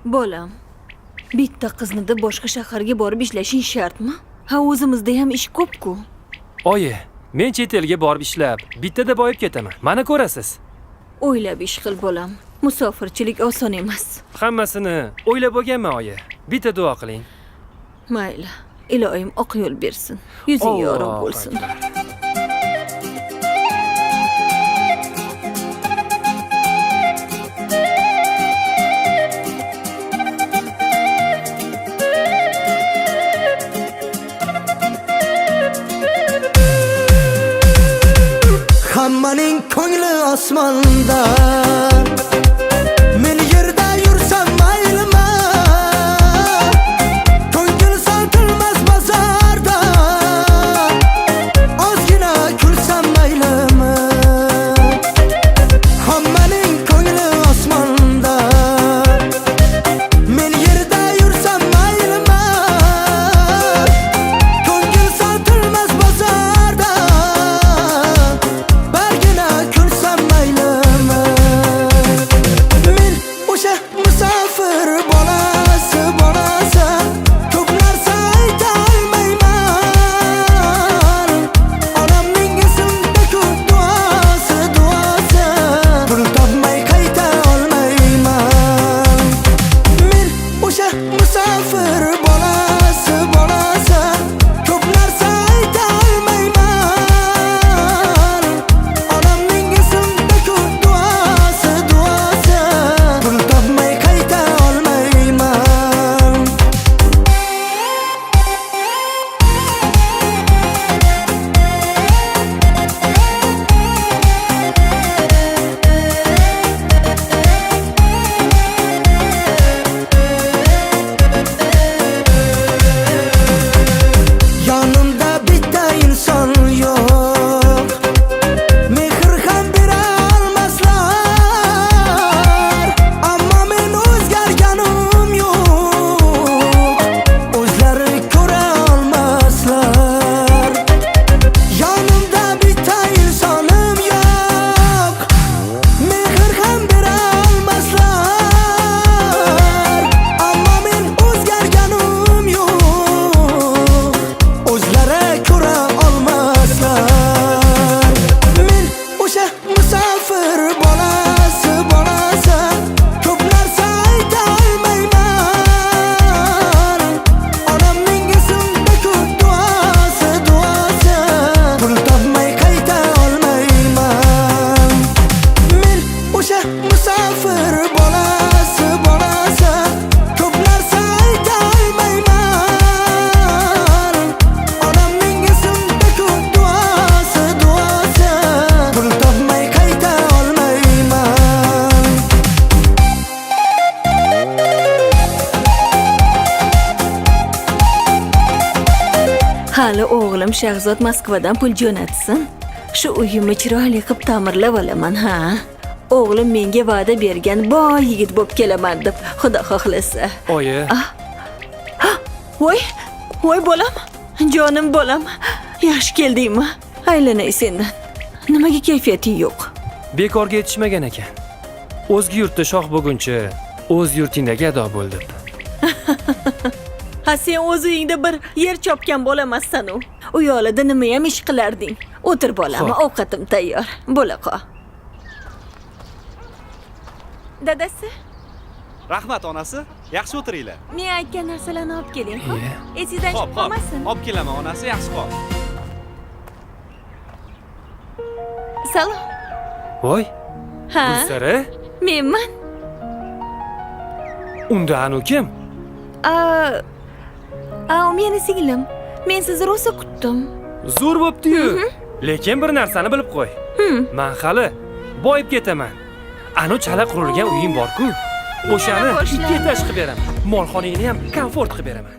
Bolam, bitta qizni boshqa shaharga borib ishlashing shartmi? Ha, o'zimizda ham ish ko'p-ku. Oyi, men chet elga borib ishlab, bittada boyib ketaman. Mana ko'rasiz. O'ylab ish qil bolam. Musofirchilik oson emas. Hammasini o'ylab bo'lganman, oyi. Bitta duo qiling. Mayli, iloyim oq yo'l bersin. Yuzing yorug' bo'lsin. Hammaning ko'ngli osmonda, men yerda yursam maylimi? Ko'ngil sotilmas bozorda, ozgina kulsam maylimi? Hammaning ko'ngli osmonda, men yerda yursam maylimi? Ko'ngil sotilmas bozorda, musafir bolasi ko'p narsa ayta olmayman. Onamning esimda ko'p duosi pul topmay qayta olmayman. Men o'sha musafir bolasi ko'p narsa ayta olmayman. Onamning esimda ko'p duosi pul topmay qayta olmayman. Yonimda bitta inson yo'q, mehr ham bera olmaslar. Ammo men o'zgarganim yo'q, o'zlari ko'ra olmaslar. Yonimda bitta insonim yo'q, mehr ham bera olmaslar. Ammo men o'zgarganim yo'q, o'zlari ko'ra olmaslar. Men o'sha musafir bolasi ko'p narsa ayta olmayman. Onamning esimda ko'p duosi pul topmay qayta olmayman. Men o'sha musafir bolasi ko'p narsa ayta olmayman. Onamning esimda ko'p duosi pul topmay qayta olmayman. Hali o'g'lim Shahzod Moskvadan pul jo'natsin. Shu uyimni chiroyli qilib ta'mirlab olaman, ha. O'g'lim menga va'da bergan boy yigit bo'lib kelaman deb, Xudo xohlasa. Oyi, Voy bolam, jonim bolam. Yaxshi keldingmi? Aylanay sendan. Nimaga kayfiyating yo'q? bekorga yetishmagan ekan. O'zga yurtda shoh bo'lguncha, o'z yurtingda gado bo'l deb. Ha, sen o'z uyingda bir yer chopgan bo'lamassan-u. U yo'lida nima ham ish qilarding? O'tir bolam, Xo'p. ovqatim tayyor. Bo'la qol. Dadasi, Rahmat onasi, yaxshi o'tiringlar. men aytgan narsalarni olib keling, xo'p? Iye. Esingizdan chiqib qolmasin. Olib kelaman onasi, yaxshi qol. Salom. Voy, Ha, Gulsara, menman. unda anu kim? U meni singlim. Men sizni rosa kutdim. Zo'r bo'pti-yu. Lekin bir narsani bilib qo'y. Men hali boyib ketaman. Anu chala qurilgan uyim bor-ku. O'shani Yana boshlandi. 2 etaj qilib beraman. Molxonangni ham komfort qilib beraman.